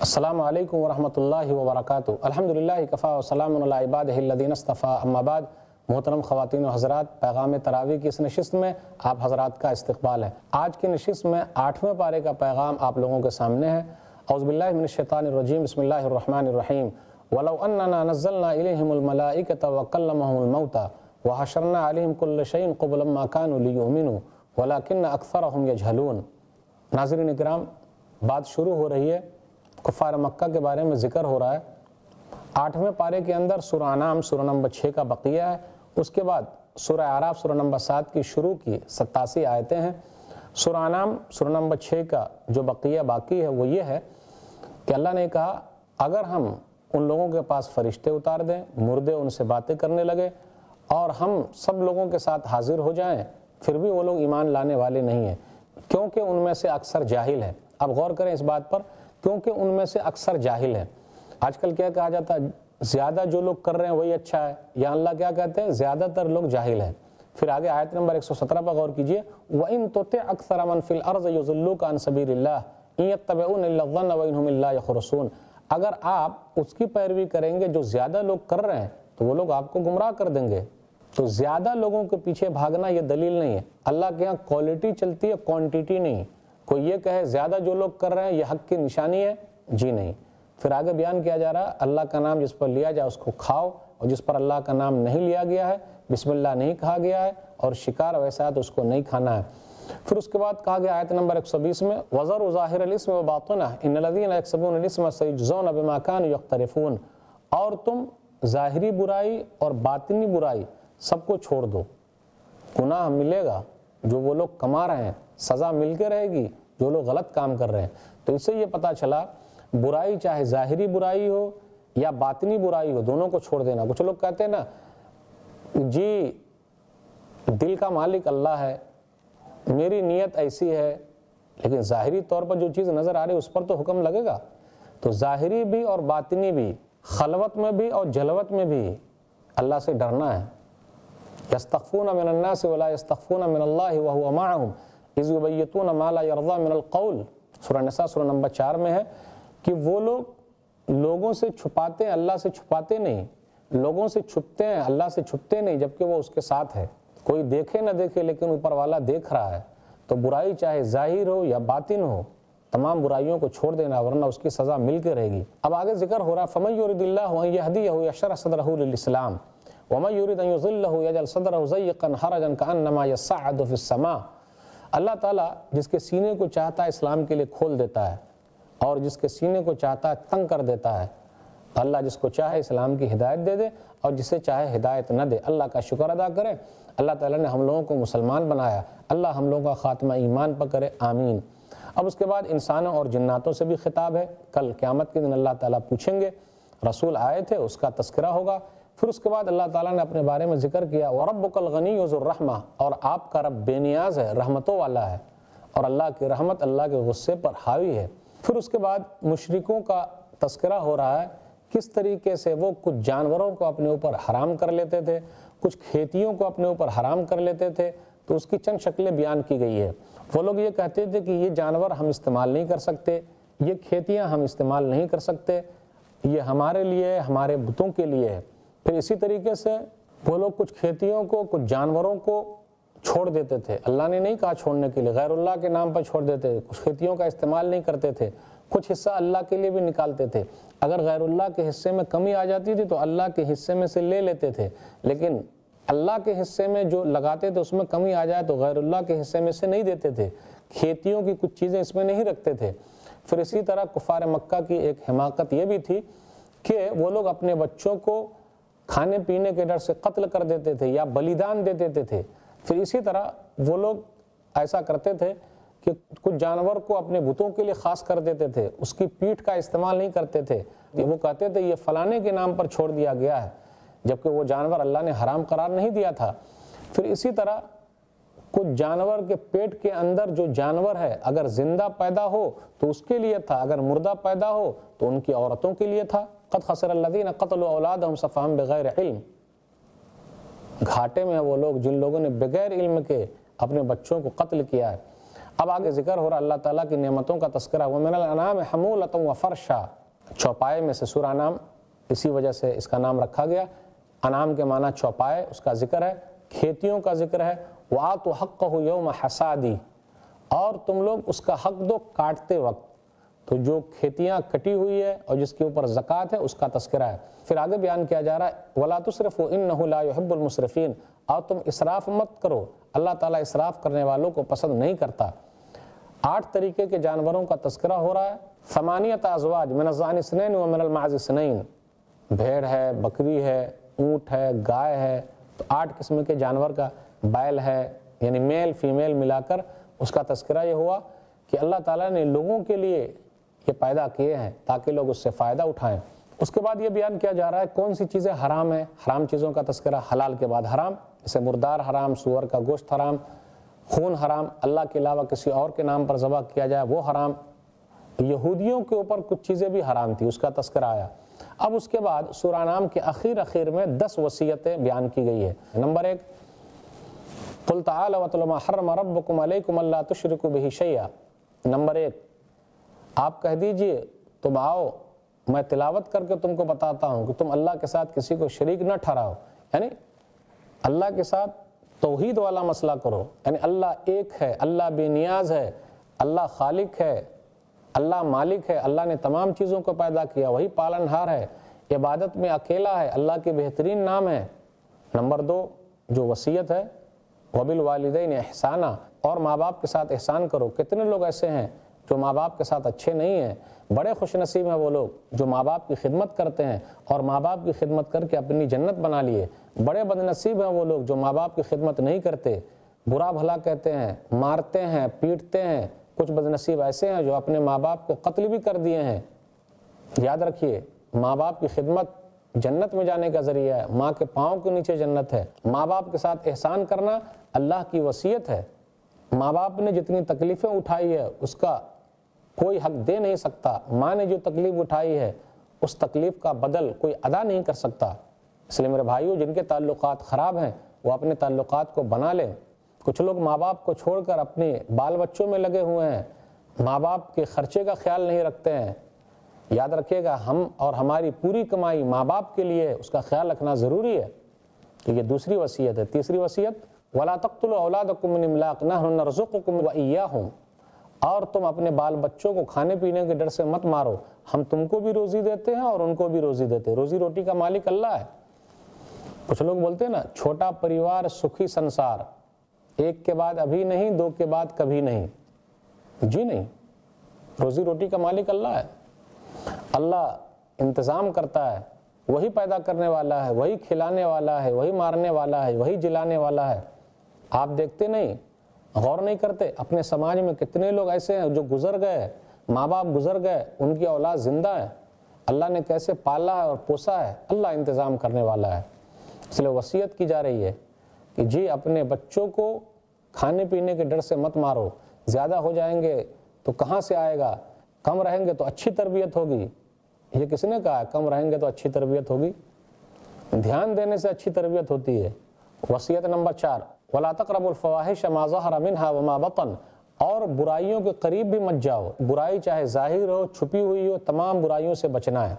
السلام علیکم ورحمۃ اللہ وبرکاتہ۔ الحمدللہ کفا وسلام علی عبادہ الذین اصطفیٰ، اما بعد۔ محترم خواتین و حضرات، پیغام تراویح کی اس نشست میں آپ حضرات کا استقبال ہے۔ آج کی نشست میں 8ویں پارے کا پیغام آپ لوگوں کے سامنے ہے۔ اعوذ باللہ من الشیطان الرجیم، بسم اللہ الرحمن الرحیم۔ وَلَوْ أَنَّنَا نَزَّلْنَا إِلَيْهِمُ الْمَلَائِكَةَ وَكَلَّمَهُمُ الْمَوْتَى وَحَشَرْنَا عَلَيْهِمْ كُلَّ شَيْءٍ قُبُلًا مَا كَانُوا لِيُؤْمِنُوا وَلَكِنَّ أَكْثَرَهُمْ يَجْهَلُونَ۔ ناظرین اکرام، بات شروع ہو رہی ہے، کفار مکہ کے بارے میں ذکر ہو رہا ہے۔ 8ویں پارے کے اندر سورہ انعام سورہ نمبر 6 کا بقیہ ہے، اس کے بعد سورہ اعراف سورہ نمبر 7 کی شروع کی 87 آیتیں ہیں۔ سورہ انعام سورہ نمبر 6 کا جو بقیہ باقی ہے وہ یہ ہے کہ اللہ نے کہا اگر ہم ان لوگوں کے پاس فرشتے اتار دیں، مردے ان سے باتیں کرنے لگے اور ہم سب لوگوں کے ساتھ حاضر ہو جائیں، پھر بھی وہ لوگ ایمان لانے والے نہیں ہیں، کیونکہ ان میں سے اکثر جاہل ہیں۔ اب غور کریں اس بات پر، کیونکہ ان میں سے اکثر جاہل ہیں۔ آج کل کیا کہا جاتا ہے، زیادہ جو لوگ کر رہے ہیں وہی اچھا ہے، یا اللہ کیا کہتے ہیں، زیادہ تر لوگ جاہل ہیں۔ پھر آگے آیت نمبر 117 پر غور کیجئے، وَإِن تُطِعْ أَكْثَرَ مَنْ فِي الْأَرْضِ يُضِلُّوكَ عَنْ سَبِيلِ اللَّهِ إِن يَتَّبِعُونَ إِلَّا الظَّنَّ وَإِنْ هُمْ إِلَّا يَخْرُصُونَ۔ اگر آپ اس کی پیروی کریں گے جو زیادہ لوگ کر رہے ہیں تو وہ لوگ آپ کو گمراہ کر دیں گے۔ تو زیادہ لوگوں کے پیچھے بھاگنا یہ دلیل نہیں ہے۔ اللہ کے ہاں کوالٹی چلتی ہے، کوانٹیٹی نہیں۔ کوئی یہ کہے زیادہ جو لوگ کر رہے ہیں یہ حق کی نشانی ہے، جی نہیں۔ پھر آگے بیان کیا جا رہا ہے، اللہ کا نام جس پر لیا جائے اس کو کھاؤ، اور جس پر اللہ کا نام نہیں لیا گیا ہے، بسم اللہ نہیں کہا گیا ہے، اور شکار ویسا ہے تو اس کو نہیں کھانا ہے۔ پھر اس کے بعد کہا گیا آیت نمبر 120 میں، وَذَرُوا ظَاهِرَ الْإِثْمِ وَبَاطِنَهُ إِنَّ الَّذِينَ يَكْسِبُونَ الْإِثْمَ سَيُجْزَوْنَ بِمَا كَانُوا يَقْتَرِفُونَ۔ اور تم ظاہری برائی اور باطنی برائی سب کو چھوڑ دو، گناہ ملے گا، جو وہ لوگ کما رہے ہیں سزا مل کے رہے گی، جو لوگ غلط کام کر رہے ہیں۔ تو اس سے یہ پتہ چلا برائی چاہے ظاہری برائی ہو یا باطنی برائی ہو، دونوں کو چھوڑ دینا۔ کچھ لوگ کہتے ہیں نا جی دل کا مالک اللہ ہے، میری نیت ایسی ہے، لیکن ظاہری طور پر جو چیز نظر آ رہی ہے اس پر تو حکم لگے گا۔ تو ظاہری بھی اور باطنی بھی، خلوت میں بھی اور جلوت میں بھی اللہ سے ڈرنا ہے۔ یستخفون من الناس ولا یستخفون من اللہ وهو معهم اذ یبیتون ما لا یرضی من القول۔ سورہ نساء سورہ نمبر 4 میں ہے کہ وہ لوگ لوگوں سے چھپاتے ہیں، اللہ سے چھپاتے نہیں، لوگوں سے چھپتے ہیں، اللہ سے چھپتے نہیں، جبکہ وہ اس کے ساتھ ہے۔ کوئی دیکھے نہ دیکھے لیکن اوپر والا دیکھ رہا ہے۔ تو برائی چاہے ظاہر ہو یا باطن ہو، تمام برائیوں کو چھوڑ دینا، ورنہ اس کی سزا مل کے رہے گی۔ اب آگے ذکر ہو رہا فَمَن يُرِدِ اللَّهُ أَن يَهْدِيَهُ يَشْرَحْ صَدْرَهُ لِلْإِسْلَامِ وَمَن يُرِدْ أَن يُضِلَّهُ يَجْعَلْ صَدْرَهُ ضَيِّقًا حَرَجًا كَأَنَّمَا يَصَّعَّدُ فِي السَّمَاءِ۔ اللہ تعالیٰ جس کے سینے کو چاہتا ہے اسلام کے لیے کھول دیتا ہے، اور جس کے سینے کو چاہتا ہے تنگ کر دیتا ہے۔ اللہ جس کو چاہے اسلام کی ہدایت دے دے اور جسے چاہے ہدایت نہ دے۔ اللہ کا شکر ادا کریں، اللہ تعالیٰ نے ہم لوگوں کو مسلمان بنایا، اللہ ہم لوگوں کا خاتمہ ایمان پر کرے، آمین۔ اب اس کے بعد انسانوں اور جناتوں سے بھی خطاب ہے۔ کل قیامت کے دن اللہ تعالیٰ پوچھیں گے، رسول آئے تھے، اس کا تذکرہ ہوگا۔ پھر اس کے بعد اللہ تعالیٰ نے اپنے بارے میں ذکر کیا، وَرَبُّكَ الْغَنِيُّ ذُو الرَّحْمَةِ، اور آپ کا رب بے نیاز ہے، رحمتوں والا ہے، اور اللہ کی رحمت اللہ کے غصے پر حاوی ہے۔ پھر اس کے بعد مشرکوں کا تذکرہ ہو رہا ہے، کس طریقے سے وہ کچھ جانوروں کو اپنے اوپر حرام کر لیتے تھے، کچھ کھیتیوں کو اپنے اوپر حرام کر لیتے تھے، تو اس کی چند شکلیں بیان کی گئی ہے۔ وہ لوگ یہ کہتے تھے کہ یہ جانور ہم استعمال نہیں کر سکتے، یہ کھیتیاں ہم استعمال نہیں کر سکتے، یہ ہمارے لیے، ہمارے بتوں کے لیے ہے۔ پھر اسی طریقے سے وہ لوگ کچھ کھیتیوں کو، کچھ جانوروں کو چھوڑ دیتے تھے، اللہ نے نہیں کہا چھوڑنے کے لیے، غیر اللہ کے نام پر چھوڑ دیتے تھے، کچھ کھیتیوں کا استعمال نہیں کرتے تھے، کچھ حصہ اللہ کے لیے بھی نکالتے تھے۔ اگر غیر اللہ کے حصے میں کمی آ جاتی تھی تو اللہ کے حصے میں سے لے لیتے تھے، لیکن اللہ کے حصے میں جو لگاتے تھے اس میں کمی آ جائے تو غیر اللہ کے حصے میں سے نہیں دیتے تھے، کھیتیوں کی کچھ چیزیں اس میں نہیں رکھتے تھے۔ پھر اسی طرح کفار مکہ کی ایک حماقت یہ بھی تھی کہ وہ لوگ اپنے بچوں کو کھانے پینے کے ڈر سے قتل کر دیتے تھے یا بلیدان دے دیتے تھے۔ پھر اسی طرح وہ لوگ ایسا کرتے تھے کہ کچھ جانور کو اپنے بتوں کے لیے خاص کر دیتے تھے، اس کی پیٹھ کا استعمال نہیں کرتے تھے، وہ کہتے تھے یہ فلانے کے نام پر چھوڑ دیا گیا ہے، جبکہ وہ جانور اللہ نے حرام قرار نہیں دیا تھا۔ پھر اسی طرح کچھ جانور کے پیٹ کے اندر جو جانور ہے اگر زندہ پیدا ہو تو اس کے لیے تھا، اگر مردہ پیدا ہو تو ان کی عورتوں کے لیے تھا۔ قد خسر الذین قتلوا اولادهم سفہا بغیر علم، گھاٹے میں وہ لوگ جن لوگوں نے بغیر علم کے اپنے بچوں کو قتل کیا ہے۔ اب آگے ذکر ہو رہا اللہ تعالیٰ کی نعمتوں کا تذکرہ، وَمِنَ الْأَنْعَامِ حَمُولَةٌ وَفَرْشًا، چوپائے میں سے سورہ انعام، اسی وجہ سے اس کا نام رکھا گیا۔ انعام کے معنی چوپائے، اس کا ذکر ہے، کھیتیوں کا ذکر ہے۔ وَآتُوا حَقَّهُ يَوْمَ حَصَادِهِ، اور تم لوگ اس کا حق دو کاٹتے وقت۔ تو جو کھیتیاں کٹی ہوئی ہے اور جس کے اوپر زکوٰۃ ہے اس کا تذکرہ ہے۔ پھر آگے بیان کیا جا رہا ہے وَلَا تُسْرِفُوا إِنَّهُ لَا يُحِبُّ الْمُسْرِفِينَ، اور تم اسراف مت کرو، اللہ تعالیٰ اسراف کرنے والوں کو پسند نہیں کرتا۔ 8 طریقے کے جانوروں کا تذکرہ ہو رہا ہے۔ 8 ازواج من الضأن اثنين ومن المعز اثنين، بھیڑ ہے، بکری ہے، اونٹ ہے، گائے ہے، تو 8 قسم کے جانور کا، بیل ہے، یعنی میل فیمیل ملا کر اس کا تذکرہ یہ ہوا کہ اللہ تعالیٰ نے لوگوں کے لیے یہ پیدا کیے ہیں تاکہ لوگ اس سے فائدہ اٹھائیں۔ اس کے بعد یہ بیان کیا جا رہا ہے کون سی چیزیں حرام ہیں، حرام چیزوں کا تذکرہ، حلال کے بعد حرام، جیسے مردار حرام، سور کا گوشت حرام، خون حرام، اللہ کے علاوہ کسی اور کے نام پر ذبح کیا جائے وہ حرام۔ یہودیوں کے اوپر کچھ چیزیں بھی حرام تھی، اس کا تذکرہ آیا۔ اب اس کے بعد سورہ انعام کے اخیر میں 10 وصیتیں بیان کی گئی ہے۔ نمبر 1، قُلْ تَعَالَوْا وَاتْلُوا مَا حَرَّمَ رَبُّكُمْ عَلَيْكُمْ أَلَّا تُشْرِكُوا بِهِ شَيْئًا۔ نمبر 1، آپ کہہ دیجئے تم آؤ میں تلاوت کر کے تم کو بتاتا ہوں کہ تم اللہ کے ساتھ کسی کو شریک نہ ٹھہراؤ، یعنی اللہ کے ساتھ توحید والا مسئلہ کرو، یعنی اللہ ایک ہے، اللہ بے نیاز ہے، اللہ خالق ہے، اللہ مالک ہے، اللہ نے تمام چیزوں کو پیدا کیا، وہی پالنہار ہے، عبادت میں اکیلا ہے، اللہ کے بہترین نام ہے۔ نمبر 2 جو وصیت ہے وَبِالْوَالِدَيْنِ إِحْسَانًا، اور ماں باپ کے ساتھ احسان کرو۔ کتنے لوگ ایسے ہیں جو ماں باپ کے ساتھ اچھے نہیں ہیں؟ بڑے خوش نصیب ہیں وہ لوگ جو ماں باپ کی خدمت کرتے ہیں اور ماں باپ کی خدمت کر کے اپنی جنت بنا لیے۔ بڑے بد نصیب ہیں وہ لوگ جو ماں باپ کی خدمت نہیں کرتے، برا بھلا کہتے ہیں، مارتے ہیں، پیٹتے ہیں۔ کچھ بد نصیب ایسے ہیں جو اپنے ماں باپ کو قتل بھی کر دیے ہیں۔ یاد رکھیے ماں باپ کی خدمت جنت میں جانے کا ذریعہ ہے، ماں کے پاؤں کے نیچے جنت ہے۔ ماں باپ کے ساتھ احسان کرنا اللہ کی وصیت ہے۔ ماں باپ نے جتنی تکلیفیں اٹھائی ہے اس کا کوئی حق دے نہیں سکتا، ماں نے جو تکلیف اٹھائی ہے اس تکلیف کا بدل کوئی ادا نہیں کر سکتا۔ اس لیے میرے بھائیوں جن کے تعلقات خراب ہیں وہ اپنے تعلقات کو بنا لیں۔ کچھ لوگ ماں باپ کو چھوڑ کر اپنے بال بچوں میں لگے ہوئے ہیں، ماں باپ کے خرچے کا خیال نہیں رکھتے ہیں۔ یاد رکھیے گا ہم اور ہماری پوری کمائی ماں باپ کے لیے، اس کا خیال رکھنا ضروری ہے۔ تو یہ دوسری وصیت ہے۔ تیسری وصیت وَلَا تَقْتُلُوا أَوْلَادَكُم مِّنْ إِمْلَاقٍ نَحْنُ نَرْزُقُكُمْ وَإِيَّاهُمْ، اور تم اپنے بال بچوں کو کھانے پینے کے ڈر سے مت مارو، ہم تم کو بھی روزی دیتے ہیں اور ان کو بھی روزی دیتے ہیں۔ روزی روٹی کا مالک اللہ ہے۔ کچھ لوگ بولتے ہیں نا چھوٹا پریوار سکھی سنسار، ایک کے بعد ابھی نہیں، 2 کے بعد کبھی نہیں۔ جی نہیں، روزی روٹی کا مالک اللہ ہے۔ اللہ انتظام کرتا ہے، وہی پیدا کرنے والا ہے، وہی کھلانے والا ہے، وہی مارنے والا ہے، وہی جلانے والا ہے۔ آپ دیکھتے نہیں، غور نہیں کرتے، اپنے سماج میں کتنے لوگ ایسے ہیں جو گزر گئے، ماں باپ گزر گئے، ان کی اولاد زندہ ہے، اللہ نے کیسے پالا ہے اور پوسا ہے، اللہ انتظام کرنے والا ہے۔ اس لیے وصیت کی جا رہی ہے کہ جی اپنے بچوں کو کھانے پینے کے ڈر سے مت مارو، زیادہ ہو جائیں گے تو کہاں سے آئے گا، کم رہیں گے تو اچھی تربیت ہوگی۔ یہ کس نے کہا ہے کم رہیں گے تو اچھی تربیت ہوگی؟ دھیان دینے سے اچھی تربیت ہوتی ہے۔ وصیت نمبر 4 وَلَا تَقْرَبُوا الْفَوَاحِشَ مَا ظَهَرَ مِنْهَا وَمَا بَطَنَ، اور برائیوں کے قریب بھی مت جاؤ۔ برائی چاہے ظاہر ہو، چھپی ہوئی ہو، تمام برائیوں سے بچنا ہے۔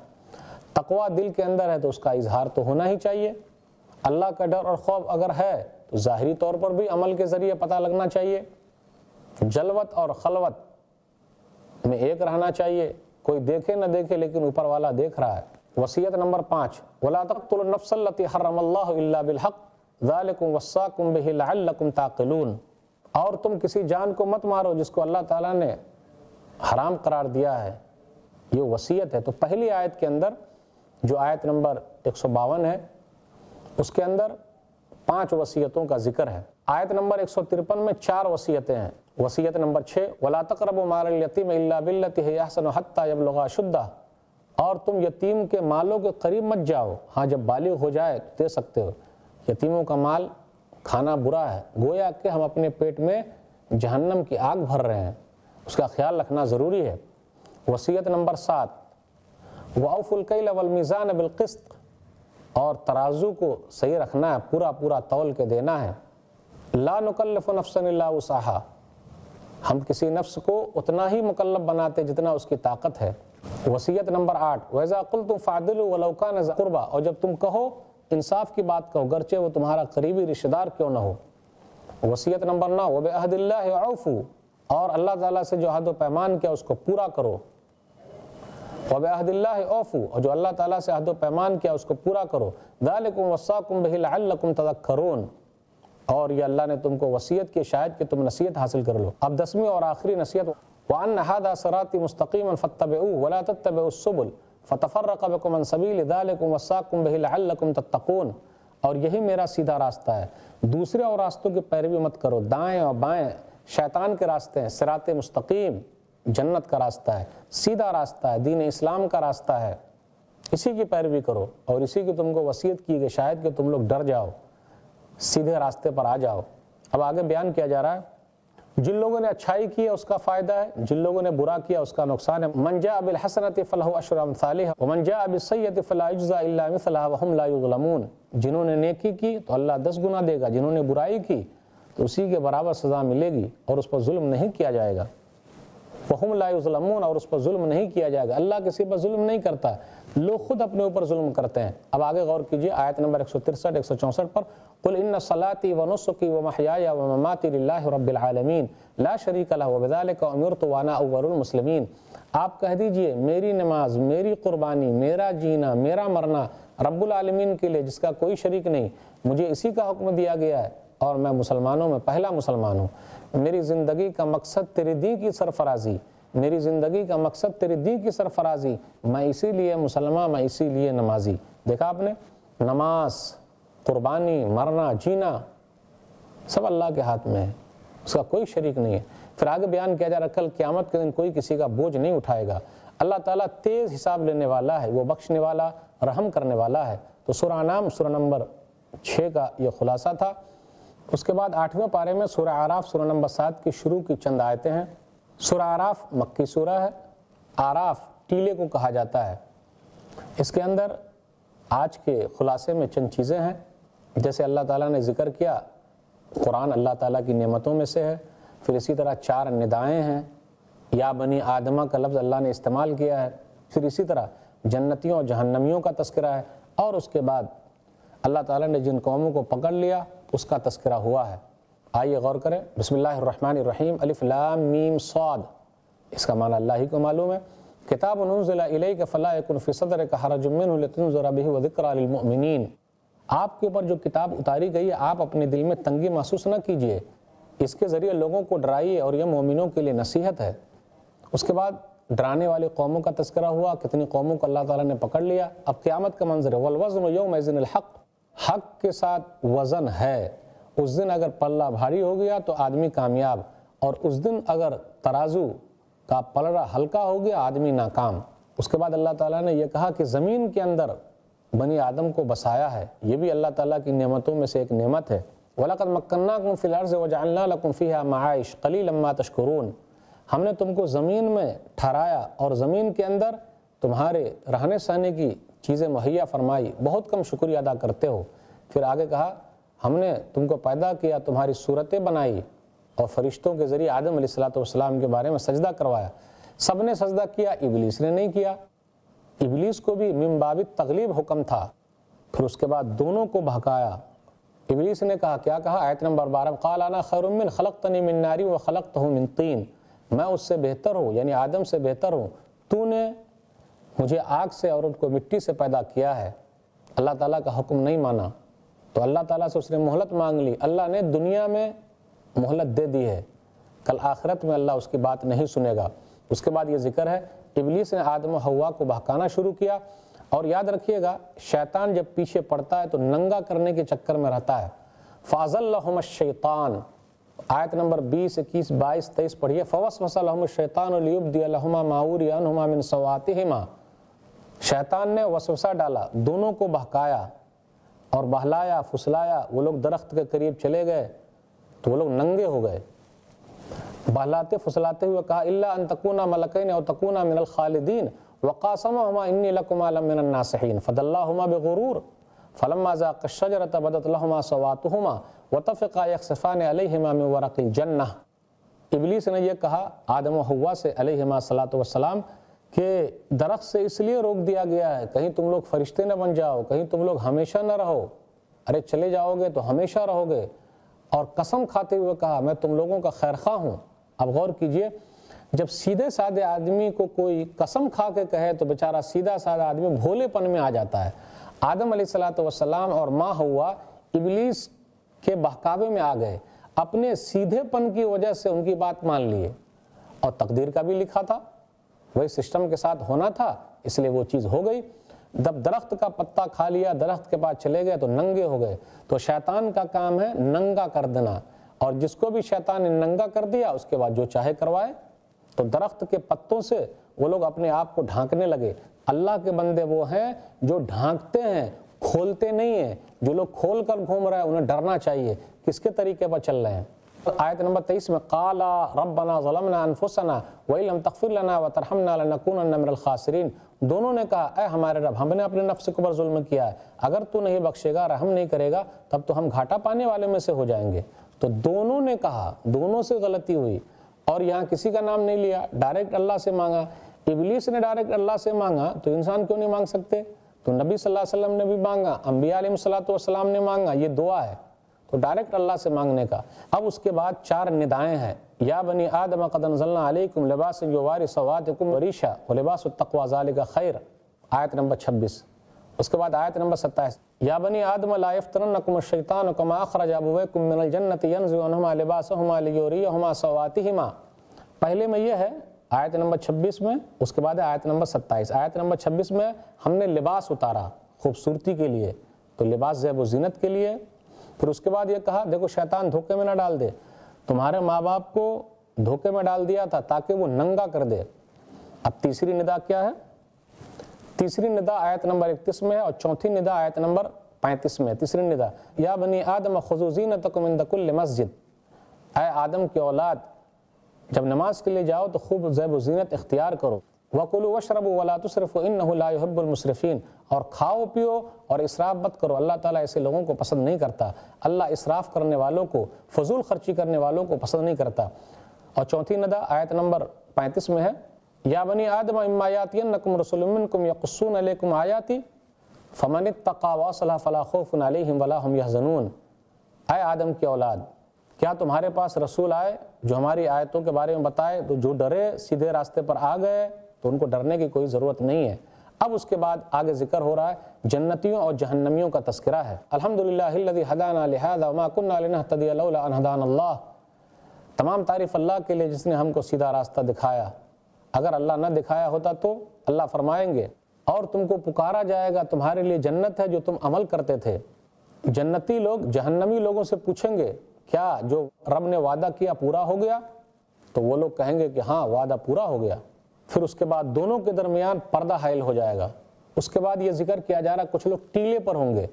تقویٰ دل کے اندر ہے تو اس کا اظہار تو ہونا ہی چاہیے۔ اللہ کا ڈر اور خوف اگر ہے تو ظاہری طور پر بھی عمل کے ذریعے پتہ لگنا چاہیے۔ جلوت اور خلوت میں ایک رہنا چاہیے، کوئی دیکھے نہ دیکھے لیکن اوپر والا دیکھ رہا ہے۔ وصیت نمبر 5 وَلَا تَقْتُلُوا النَّفْسَ الَّتِي حَرَّمَ اللَّهُ إِلَّا بِالْحَقِّ ذَلِكُمْ وَصَّاكُمْ بِهِ لَعَلَّكُمْ تَعْقِلُونَ، اور تم کسی جان کو مت مارو جس کو اللہ تعالیٰ نے حرام قرار دیا ہے۔ یہ وصیت ہے۔ تو پہلی آیت کے اندر جو آیت نمبر 152 ہے اس کے اندر 5 وصیتوں کا ذکر ہے۔ آیت نمبر 153 میں 4 وصیتیں ہیں۔ وصیت نمبر 6 وَلَا تَقْرَبُوا مَالَ الْيَتِيمِ إِلَّا بِالَّتِي هِيَ أَحْسَنُ حَتَّى يَبْلُغَ أَشُدَّهُ، اور تم یتیم کے مالوں کے قریب مت جاؤ، ہاں جب بالغ ہو جائے تو دے سکتے ہو۔ یتیموں کا مال کھانا برا ہے، گویا کہ ہم اپنے پیٹ میں جہنم کی آگ بھر رہے ہیں، اس کا خیال رکھنا ضروری ہے۔ وصیت نمبر 7 وَأَوْفُوا الْكَيْلَ وَالْمِيزَانَ بِالْقِسْطِ، اور ترازو کو صحیح رکھنا ہے، پورا تول کے دینا ہے۔ لا نکلف نفسا الا وسعها، ہم کسی نفس کو اتنا ہی مکلف بناتے جتنا اس کی طاقت ہے۔ وصیت نمبر 8، وَإِذَا قُلْتُمْ فَعْدِلُوا وَلَوْ كَانَ ذَا قُرْبَىٰ، اور جب تم کہو انصاف کی بات کہو گرچہ وہ تمہارا قریبی رشتہ دار کیوں نہ ہو۔ وصیت نمبر 9، وَبِعَهْدِ اللَّهِ عَوْفُوا، اور اللہ تعالیٰ سے جو عہد و پیمان کیا اس کو پورا کرو۔ وَبِعَهْدِ اللَّهِ عَوْفُوا، اور جو اللہ تعالیٰ سے عہد و پیمان کیا اس کو پورا کرو۔ ذَلِكُمْ وَصَّاكُمْ بِهِ لَعَلَّكُمْ تَذَكَّرُونَ، اور یہ اللہ نے تم کو وصیت کی شاید کہ تم نصیحت حاصل کر لو۔ اب 10ویں اور آخری نصیحت، وَأَنَّ هَذَا صِرَاطِي مُسْتَقِيمًا فَاتَّبِعُوهُ وَلَا تَتَّبِعُوا السُّبُلَ فَتَفَرَّقَ بِكُمْ عَنْ سَبِيلِهِ ذَلِكُمْ وَصَّاكُمْ بِهِ لَعَلَّكُمْ تَتَّقُونَ، اور یہی میرا سیدھا راستہ ہے، دوسرے اور راستوں کی پیروی مت کرو، دائیں اور بائیں شیطان کے راستے ہیں، صراط مستقیم جنت کا راستہ ہے، سیدھا راستہ ہے، دین اسلام کا راستہ ہے، اسی کی پیروی کرو، اور اسی کی تم کو وصیت کی کہ شاید کہ تم لوگ ڈر جاؤ، سیدھے راستے پر آ جاؤ۔ اب آگے بیان کیا جا رہا ہے، جن لوگوں نے اچھائی کی ہے اس کا فائدہ ہے، جن لوگوں نے برا کیا اس کا نقصان ہے۔ من جاء بالحسنۃ فلہ عشر امثالها ومن جاء بالسیئۃ فلا یجزی الا مثلها وهم لا یظلمون، جنہوں نے نیکی کی تو اللہ 10 گنا دے گا، جنہوں نے برائی کی تو اسی کے برابر سزا ملے گی اور اس پر ظلم نہیں کیا جائے گا۔ وهم لا یظلمون، اور اس پر ظلم نہیں کیا جائے گا، اللہ کسی پر ظلم نہیں کرتا، لوگ خود اپنے اوپر ظلم کرتے ہیں۔ اب آگے غور کیجئے آیت نمبر 163 164 پر، قل ان صلاتي ونسكي ومحياي ومماتي لله رب العالمین لا شریک له وبذلك امرت وانا اول المسلمین، آپ کہہ دیجئے میری نماز، میری قربانی، میرا جینا، میرا مرنا رب العالمین کے لیے جس کا کوئی شریک نہیں، مجھے اسی کا حکم دیا گیا ہے اور میں مسلمانوں میں پہلا مسلمان ہوں۔ میری زندگی کا مقصد تیری دین کی سرفرازی، میری زندگی کا مقصد تیری دین کی سرفرازی، میں اسی لیے مسلمان، میں اسی لیے نمازی۔ دیکھا آپ نے، نماز، قربانی، مرنا، جینا سب اللہ کے ہاتھ میں ہے، اس کا کوئی شریک نہیں ہے۔ پھر آگے بیان کیا جا رہا ہے کل قیامت کے دن کوئی کسی کا بوجھ نہیں اٹھائے گا، اللہ تعالیٰ تیز حساب لینے والا ہے، وہ بخشنے والا، رحم کرنے والا ہے۔ تو سورہ انعام سورہ نمبر 6 کا یہ خلاصہ تھا۔ اس کے بعد 8ویں پارے میں سورہ اعراف سورہ نمبر 7 کی شروع کی چند آیتیں ہیں۔ سورہ اعراف مکی سورہ ہے، اعراف ٹیلے کو کہا جاتا ہے۔ اس کے اندر آج کے خلاصے میں چند چیزیں ہیں، جیسے اللہ تعالیٰ نے ذکر کیا قرآن اللہ تعالیٰ کی نعمتوں میں سے ہے، پھر اسی طرح 4 ندائیں ہیں، یا بنی آدمہ کا لفظ اللہ نے استعمال کیا ہے، پھر اسی طرح جنتیوں اور جہنمیوں کا تذکرہ ہے، اور اس کے بعد اللہ تعالیٰ نے جن قوموں کو پکڑ لیا اس کا تذکرہ ہوا ہے۔ آئیے غور کریں، بسم اللہ الرحمن الرحیم، الف لام میم صاد، اس کا معنی اللہ ہی کو معلوم ہے۔ کتاب انزل الیک فلا یکن فی صدرک حرج منہ لتنذر بہ وذکری للمؤمنین، آپ کے اوپر جو کتاب اتاری گئی ہے آپ اپنے دل میں تنگی محسوس نہ کیجئے، اس کے ذریعے لوگوں کو ڈرائیے اور یہ مومنوں کے لیے نصیحت ہے۔ اس کے بعد ڈرانے والی قوموں کا تذکرہ ہوا، کتنی قوموں کو اللہ تعالیٰ نے پکڑ لیا۔ اب قیامت کا منظر ہے، والوزن یومئذ الحق، حق کے ساتھ وزن ہے، اس دن اگر پلہ بھاری ہو گیا تو آدمی کامیاب، اور اس دن اگر ترازو کا پلڑا ہلکا ہو گیا آدمی ناکام۔ اس کے بعد اللہ تعالیٰ نے یہ کہا کہ زمین کے اندر بنی آدم کو بسایا ہے، یہ بھی اللہ تعالیٰ کی نعمتوں میں سے ایک نعمت ہے۔ وَلَقَدْ مَكَّنَّاكُمْ فِي الْأَرْضِ وَجَعَلْنَا لَكُمْ فِيهَا مَعَائِشَ قَلِيلًا مَا تَشْكُرُونَ، ہم نے تم کو زمین میں ٹھہرایا اور زمین کے اندر تمہارے رہنے سہنے کی چیزیں مہیا فرمائی، بہت کم شکریہ ادا کرتے ہو۔ پھر آگے کہا ہم نے تم کو پیدا کیا، تمہاری صورتیں بنائی، اور فرشتوں کے ذریعے آدم علیہ السلام کے بارے میں سجدہ کروایا، سب نے سجدہ کیا، ابلیس نے نہیں کیا، ابلیس کو بھی من باب التغلیب حکم تھا۔ پھر اس کے بعد دونوں کو بہکایا، ابلیس نے کہا، کیا کہا؟ آیت نمبر 12، قال انا خیر من خلقتنی من نار وخلقتہ من طین، میں اس سے بہتر ہوں، یعنی آدم سے بہتر ہوں، تو نے مجھے آگ سے اور ان کو مٹی سے پیدا کیا ہے۔ اللہ تعالیٰ کا حکم نہیں مانا تو اللہ تعالیٰ سے اس نے مہلت مانگ لی، اللہ نے دنیا میں مہلت دے دی ہے، کل آخرت میں اللہ اس کی بات نہیں سنے گا۔ اس کے بعد یہ ذکر ہے ابلیس نے آدم و حوا کو بہکانا شروع کیا، اور یاد رکھیے گا شیطان جب پیچھے پڑتا ہے تو ننگا کرنے کے چکر میں رہتا ہے۔ فَأَزَلَّهُمَ الشَّيْطَانُ، آیت نمبر 20 21 22 23 پڑھیے، فَوَسْوَسَ لَهُمُ الشَّيْطَانُ لِيُبْدِيَ لَهُمَا مَا وُرِيَ عَنْهُمَا مِنْ سَوْآتِهِمَا، شیطان نے وسوسہ ڈالا، دونوں کو بہکایا اور بہلایا پھسلایا، وہ لوگ درخت کے قریب چلے گئے تو وہ لوگ ننگے ہو گئے، بہلاتے پھسلاتے ہوئے کہا الا ان تکونا ملکین او تکونا من الخالدین وقاسمہما انی لکما لمن الناصحین فدلاہما بغرور فلما ذاقا الشجرۃ بدت لہما سوآتہما وطفقا یخصفان علیہما من ورق الجنہ۔ ابلیس نے یہ کہا آدم و حوا سے علیہما الصلاۃ والسلام کہ درخت سے اس لیے روک دیا گیا ہے کہیں تم لوگ فرشتے نہ بن جاؤ، کہیں تم لوگ ہمیشہ نہ رہو، ارے چلے جاؤ گے تو ہمیشہ رہو گے، اور قسم کھاتے ہوئے کہا میں تم لوگوں کا خیر خواہ ہوں۔ اب غور کیجئے، جب سیدھے سادے آدمی کو کوئی قسم کھا کے کہے تو بیچارہ سیدھا سادہ آدمی بھولے پن میں آ جاتا ہے۔ آدم علیہ الصلاۃ والسلام اور ماں حوا ابلیس کے بہکاوے میں آ گئے، اپنے سیدھے پن کی وجہ سے ان کی بات مان لیے، اور تقدیر کا بھی لکھا تھا، وہی سسٹم کے ساتھ ہونا تھا، اس لیے وہ چیز ہو گئی۔ جب درخت کا پتا کھا لیا، درخت کے پاس چلے گئے تو ننگے ہو گئے۔ تو شیطان کا کام ہے ننگا کر دینا، اور جس کو بھی شیطان نے ننگا کر دیا اس کے بعد جو چاہے کروائے۔ تو درخت کے پتوں سے وہ لوگ اپنے آپ کو ڈھانکنے لگے۔ اللہ کے بندے وہ ہیں جو ڈھانکتے ہیں، کھولتے نہیں ہیں۔ جو لوگ کھول کر گھوم رہے ہیں انہیں ڈرنا چاہیے، کس کے طریقے پر چل رہے ہیں۔ آیت نمبر 23 میں قَالَ رَبَّنَا ظَلَمْنَا أَنفُسَنَا وَإِن لَّمْ تَغْفِرْ لَنَا وَتَرْحَمْنَا لَنَكُونَنَّ مِنَ الْخَاسِرِينَ۔ دونوں نے کہا اے ہمارے رب، ہم نے اپنے نفس کے اوپر ظلم کیا ہے، اگر تو نہیں بخشے گا، رحم نہیں کرے گا، تب تو ہم گھاٹا پانے والے میں سے ہو جائیں گے۔ تو دونوں نے کہا، دونوں سے غلطی ہوئی، اور یہاں کسی کا نام نہیں لیا، ڈائریکٹ اللہ سے مانگا۔ ابلیس نے ڈائریکٹ اللہ سے مانگا تو انسان کیوں نہیں مانگ سکتے؟ تو نبی صلی اللہ علیہ وسلم نے بھی مانگا، انبیاء علیہ الصلوۃ والسلام نے مانگا، یہ دعا ہے تو ڈائریکٹ اللہ سے مانگنے کا۔ اب اس کے بعد 4 ندائیں ہیں، یا بنی آدم قد انزلنا علیکم لباسا یواری سوآتکم وریشا ولباس التقوی ذالک خیر، آیت نمبر 26۔ اس کے بعد آیت نمبر 27، یا بنی آدم لا یفتننکم الشیطان کما اخرج ابویکم من الجنۃ ینزع عنہما لباسہما لیریہما سوآتہما۔ پہلے میں یہ ہے آیت نمبر 26 میں، اس کے بعد ہے آیت نمبر 27۔ آیت نمبر 26 میں ہم نے لباس اتارا خوبصورتی کے لیے، تو لباس زیب و زینت کے لیے۔ پھر اس کے بعد یہ کہا دیکھو شیطان دھوکے میں نہ ڈال دے، تمہارے ماں باپ کو دھوکے میں ڈال دیا تھا تاکہ وہ ننگا کر دے۔ اب تیسری ندا کیا ہے؟ تیسری ندا آیت نمبر 31 میں ہے، اور چوتھی ندا آیت نمبر 35 میں۔ تیسری ندا، یا بنی آدم خذوا زینتکم عند کل مسجد، اے آدم کی اولاد جب نماز کے لیے جاؤ تو خوب زیب و زینت اختیار کرو۔ وَكُلُوا وَاشْرَبُوا وَلَا تُسْرِفُوا إِنَّهُ لَا يُحِبُّ الْمُسْرِفِينَ، اور کھاؤ پیو اور اسراف مت کرو، اللہ تعالیٰ ایسے لوگوں کو پسند نہیں کرتا۔ اللہ اسراف کرنے والوں کو، فضول خرچی کرنے والوں کو پسند نہیں کرتا۔ اور چوتھی ندا آیت نمبر 35 میں ہے، یا بنی آدم اما یاتینکم رسول منکم یقصون علیکم آیاتی فمن اتقی واصلح فلا خوف علیہم ولا هم یحزنون۔ اے آدم کی اولاد، کیا تمہارے پاس رسول آئے جو ہماری آیتوں کے بارے میں بتائے تو جو ڈرے سیدھے راستے پر آ گئے تو ان کو ڈرنے کی کوئی ضرورت نہیں ہے۔ اب اس کے بعد آگے ذکر ہو رہا ہے جنتیوں اور جہنمیوں کا تذکرہ ہے۔ الحمدللہ الذی ہدانا لہذا وما کنا لنہتدی لولا ان ہدانا اللہ، تمام تعریف اللہ کے لیے جس نے ہم کو سیدھا راستہ دکھایا، اگر اللہ نہ دکھایا ہوتا تو اللہ فرمائیں گے اور تم کو پکارا جائے گا، تمہارے لیے جنت ہے جو تم عمل کرتے تھے۔ جنتی لوگ جہنمی لوگوں سے پوچھیں گے کیا جو رب نے وعدہ کیا پورا ہو گیا؟ تو وہ لوگ کہیں گے کہ ہاں وعدہ پورا ہو گیا۔ پھر اس کے بعد دونوں کے درمیان پردہ حائل ہو جائے گا۔ اس کے بعد یہ ذکر کیا جا رہا ہے کچھ لوگ ٹیلے پر ہوں گے،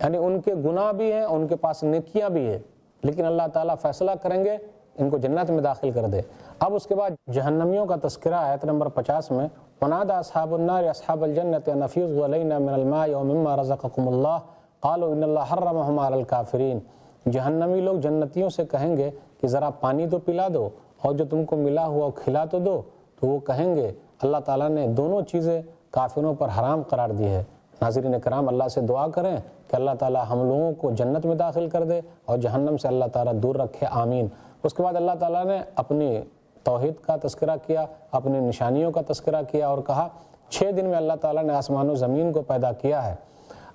یعنی ان کے گناہ بھی ہیں، ان کے پاس نیکیاں بھی ہیں، لیکن اللہ تعالیٰ فیصلہ کریں گے ان کو جنت میں داخل کر دے۔ اب اس کے بعد جہنمیوں کا تذکرہ آیت نمبر 50 میں، وَنَادَىٰ أَصْحَابُ النَّارِ أَصْحَابَ الْجَنَّةِ أَنْ أَفِيضُوا عَلَيْنَا مِنَ الْمَاءِ وَمِمَّا رَزَقَكُمُ اللَّهُ قَالُوا إِنَّ اللَّهَ حَرَّمَهُمَا عَلَى الْكَافِرِينَ۔ جہنمی لوگ جنتیوں سے کہیں گے کہ ذرا پانی تو پلا دو اور جو تم کو ملا ہوا کھلا تو دو، تو وہ کہیں گے اللہ تعالیٰ نے دونوں چیزیں کافروں پر حرام قرار دی ہے۔ ناظرین کرام، اللہ سے دعا کریں کہ اللہ تعالیٰ ہم لوگوں کو جنت میں داخل کر دے اور جہنم سے اللہ تعالیٰ دور رکھے، آمین۔ اس کے بعد اللہ تعالیٰ نے اپنی توحید کا تذکرہ کیا، اپنی نشانیوں کا تذکرہ کیا اور کہا 6 دن میں اللہ تعالیٰ نے آسمان و زمین کو پیدا کیا ہے۔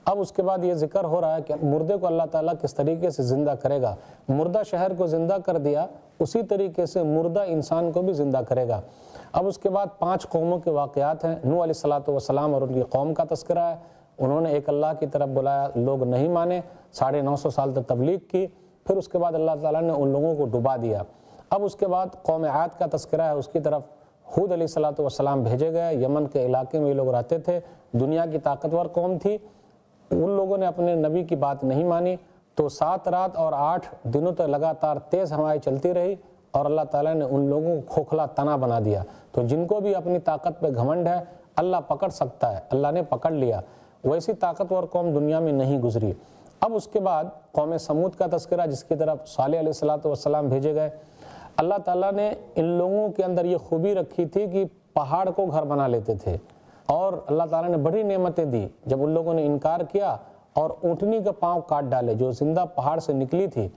اب اس کے بعد یہ ذکر ہو رہا ہے کہ مردے کو اللہ تعالیٰ کس طریقے سے زندہ کرے گا۔ مردہ شہر کو زندہ کر دیا، اسی طریقے سے مردہ انسان کو بھی زندہ کرے گا۔ اب اس کے بعد 5 قوموں کے واقعات ہیں۔ نوح علیہ الصلوۃ والسلام اور ان کی قوم کا تذکرہ ہے، انہوں نے ایک اللہ کی طرف بلایا، لوگ نہیں مانے، 950 سال تک تبلیغ کی، پھر اس کے بعد اللہ تعالیٰ نے ان لوگوں کو ڈبا دیا۔ اب اس کے بعد قوم عاد کا تذکرہ ہے، اس کی طرف ہود علیہ الصلوۃ والسلام بھیجے گئے۔ یمن کے علاقے میں یہ لوگ رہتے تھے، دنیا کی طاقتور قوم تھی، ان لوگوں نے اپنے نبی کی بات نہیں مانی، تو 7 رات اور 8 دنوں تک لگاتار تیز ہوائیں چلتی رہی اور اللہ تعالیٰ نے ان لوگوں کو کھوکھلا تنا بنا دیا۔ تو جن کو بھی اپنی طاقت پہ گھمنڈ ہے، اللہ پکڑ سکتا ہے، اللہ نے پکڑ لیا۔ ویسی طاقتور قوم دنیا میں نہیں گزری۔ اب اس کے بعد قوم سمود کا تذکرہ، جس کی طرف صالح علیہ الصلوۃ والسلام بھیجے گئے۔ اللہ تعالیٰ نے ان لوگوں کے اندر یہ خوبی رکھی تھی کہ پہاڑ کو گھر بنا لیتے تھے، اور اللہ تعالیٰ نے بڑی نعمتیں دی جب ان لوگوں نے انکار کیا اور اونٹنی کے پاؤں کاٹ ڈالے جو زندہ پہاڑ سے نکلی تھی،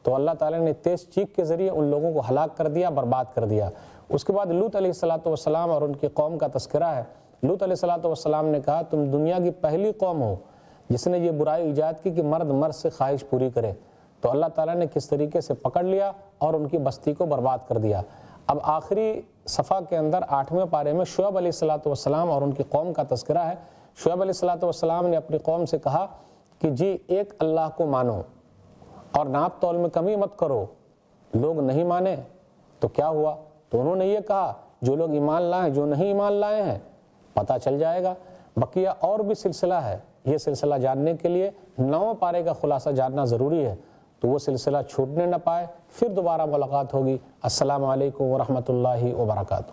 تو اللہ تعالیٰ نے تیز چیخ کے ذریعے ان لوگوں کو ہلاک کر دیا، برباد کر دیا۔ اس کے بعد لوط علیہ السلام اور ان کی قوم کا تذکرہ ہے۔ لوط علیہ السلام نے کہا تم دنیا کی پہلی قوم ہو جس نے یہ برائی ایجاد کی کہ مرد مرد سے خواہش پوری کرے، تو اللہ تعالیٰ نے کس طریقے سے پکڑ لیا اور ان کی بستی کو برباد کر دیا۔ اب آخری صفحہ کے اندر 8ویں پارے میں شعیب علیہ السلام اور ان کی قوم کا تذکرہ ہے۔ شعیب علیہ السلام نے اپنی قوم سے کہا کہ جی ایک اللہ کو مانو اور ناپ تول میں کمی مت کرو۔ لوگ نہیں مانے تو کیا ہوا؟ تو انہوں نے یہ کہا جو لوگ ایمان لائیں جو نہیں ایمان لائے ہیں پتہ چل جائے گا۔ بقیہ اور بھی سلسلہ ہے، یہ سلسلہ جاننے کے لیے 9 پارے کا خلاصہ جاننا ضروری ہے، تو وہ سلسلہ چھوٹنے نہ پائے۔ پھر دوبارہ ملاقات ہوگی۔ السلام علیکم ورحمۃ اللہ وبرکاتہ۔